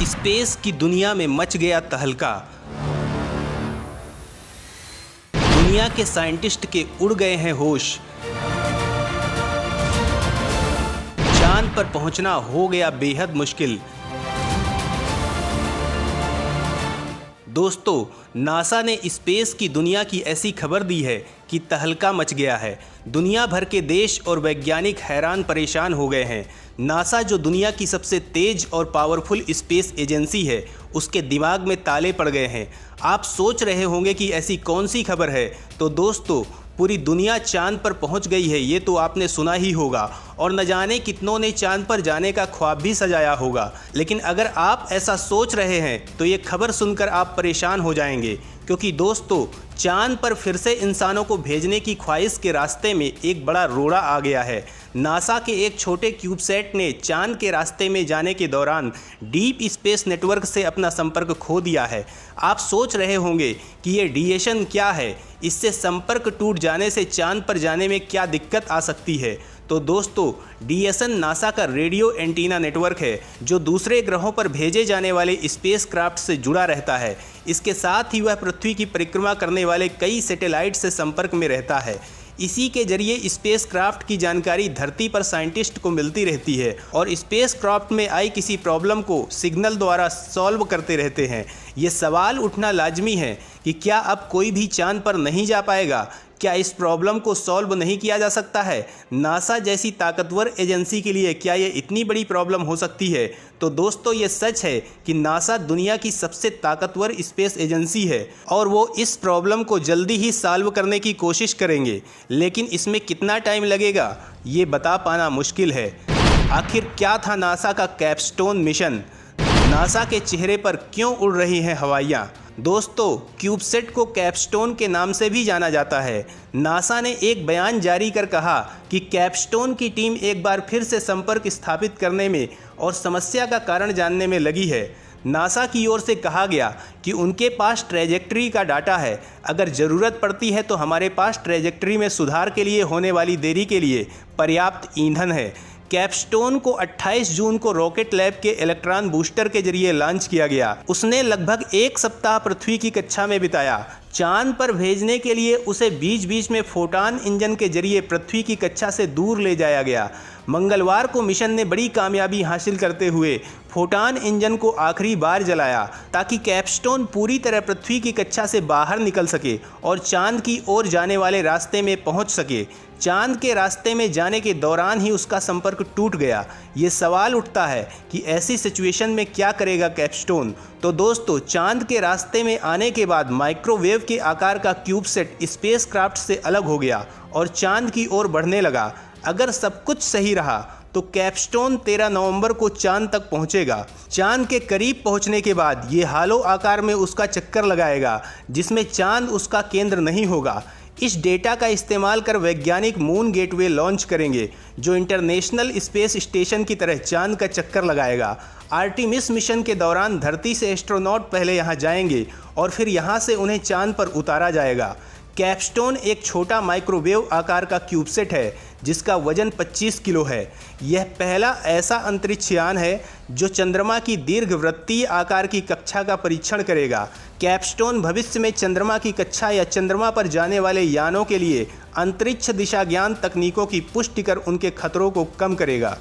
Space की दुनिया में मच गया तहलका। दुनिया के साइंटिस्ट के उड़ गए हैं होश। चांद पर पहुंचना हो गया बेहद मुश्किल। दोस्तों, नासा ने स्पेस की दुनिया की ऐसी खबर दी है कि तहलका मच गया है। दुनिया भर के देश और वैज्ञानिक हैरान परेशान हो गए हैं। नासा, जो दुनिया की सबसे तेज और पावरफुल स्पेस एजेंसी है, उसके दिमाग में ताले पड़ गए हैं। आप सोच रहे होंगे कि ऐसी कौन सी खबर है। तो दोस्तों, पूरी दुनिया चांद पर पहुंच गई है, ये तो आपने सुना ही होगा, और न जाने कितनों ने चांद पर जाने का ख्वाब भी सजाया होगा। लेकिन अगर आप ऐसा सोच रहे हैं तो ये खबर सुनकर आप परेशान हो जाएंगे, क्योंकि दोस्तों, चांद पर फिर से इंसानों को भेजने की ख्वाहिश के रास्ते में एक बड़ा रोड़ा आ गया है। नासा के एक छोटे क्यूबसैट ने चांद के रास्ते में जाने के दौरान डीप स्पेस नेटवर्क से अपना संपर्क खो दिया है। आप सोच रहे होंगे कि ये रेडिएशन क्या है, इससे संपर्क टूट जाने से चांद पर जाने में क्या दिक्कत आ सकती है। तो दोस्तों, डीएसएन नासा का रेडियो एंटीना नेटवर्क है, जो दूसरे ग्रहों पर भेजे जाने वाले स्पेसक्राफ्ट से जुड़ा रहता है। इसके साथ ही वह पृथ्वी की परिक्रमा करने वाले कई सैटेलाइट से संपर्क में रहता है। इसी के जरिए स्पेसक्राफ्ट की जानकारी धरती पर साइंटिस्ट को मिलती रहती है और स्पेसक्राफ्ट में आई किसी प्रॉब्लम को सिग्नल द्वारा सॉल्व करते रहते हैं। ये सवाल उठना लाजमी है कि क्या अब कोई भी चांद पर नहीं जा पाएगा? क्या इस प्रॉब्लम को सॉल्व नहीं किया जा सकता है? नासा जैसी ताकतवर एजेंसी के लिए क्या ये इतनी बड़ी प्रॉब्लम हो सकती है? तो दोस्तों, ये सच है कि नासा दुनिया की सबसे ताकतवर स्पेस एजेंसी है और वो इस प्रॉब्लम को जल्दी ही सॉल्व करने की कोशिश करेंगे। लेकिन इसमें कितना टाइम लगेगा, ये बता पाना मुश्किल है। आखिर क्या था नासा का कैपस्टोन मिशन? नासा के चेहरे पर क्यों उड़ रही हैं हवाइयाँ? दोस्तों, क्यूबसेट को कैपस्टोन के नाम से भी जाना जाता है। नासा ने एक बयान जारी कर कहा कि कैपस्टोन की टीम एक बार फिर से संपर्क स्थापित करने में और समस्या का कारण जानने में लगी है। नासा की ओर से कहा गया कि उनके पास ट्रैजेक्टरी का डाटा है। अगर ज़रूरत पड़ती है तो हमारे पास ट्रैजेक्टरी में सुधार के लिए होने वाली देरी के लिए पर्याप्त ईंधन है। कैपस्टोन को 28 जून को रॉकेट लैब के इलेक्ट्रॉन बूस्टर के जरिए लॉन्च किया गया। उसने लगभग एक सप्ताह पृथ्वी की कक्षा में बिताया। चांद पर भेजने के लिए उसे बीच बीच में फोटॉन इंजन के जरिए पृथ्वी की कक्षा से दूर ले जाया गया। मंगलवार को मिशन ने बड़ी कामयाबी हासिल करते हुए फोटॉन इंजन को आखिरी बार जलाया, ताकि कैपस्टोन पूरी तरह पृथ्वी की कक्षा से बाहर निकल सके और चांद की ओर जाने वाले रास्ते में पहुंच सके। चांद के रास्ते में जाने के दौरान ही उसका संपर्क टूट गया। ये सवाल उठता है कि ऐसी सिचुएशन में क्या करेगा कैपस्टोन? तो दोस्तों, चांद के रास्ते में आने के बाद माइक्रोवेव के आकार का क्यूबसेट स्पेसक्राफ्ट से अलग हो गया और चांद की ओर बढ़ने लगा। अगर सब कुछ सही रहा तो कैपस्टोन 13 नवंबर को चांद तक पहुंचेगा। चांद के करीब पहुंचने के बाद ये हालो आकार में उसका चक्कर लगाएगा, जिसमें चांद उसका केंद्र नहीं होगा। इस डेटा का इस्तेमाल कर वैज्ञानिक मून गेटवे लॉन्च करेंगे, जो इंटरनेशनल स्पेस स्टेशन की तरह चांद का चक्कर लगाएगा। आर्टेमिस मिशन के दौरान धरती से एस्ट्रोनॉट पहले यहां जाएंगे और फिर यहां से उन्हें चांद पर उतारा जाएगा। कैपस्टोन एक छोटा माइक्रोवेव आकार का क्यूबसेट है, जिसका वजन 25 किलो है। यह पहला ऐसा अंतरिक्ष यान है जो चंद्रमा की दीर्घवृत्तीय आकार की कक्षा का परीक्षण करेगा। कैपस्टोन भविष्य में चंद्रमा की कक्षा या चंद्रमा पर जाने वाले यानों के लिए अंतरिक्ष दिशा ज्ञान तकनीकों की पुष्टि कर उनके खतरों को कम करेगा।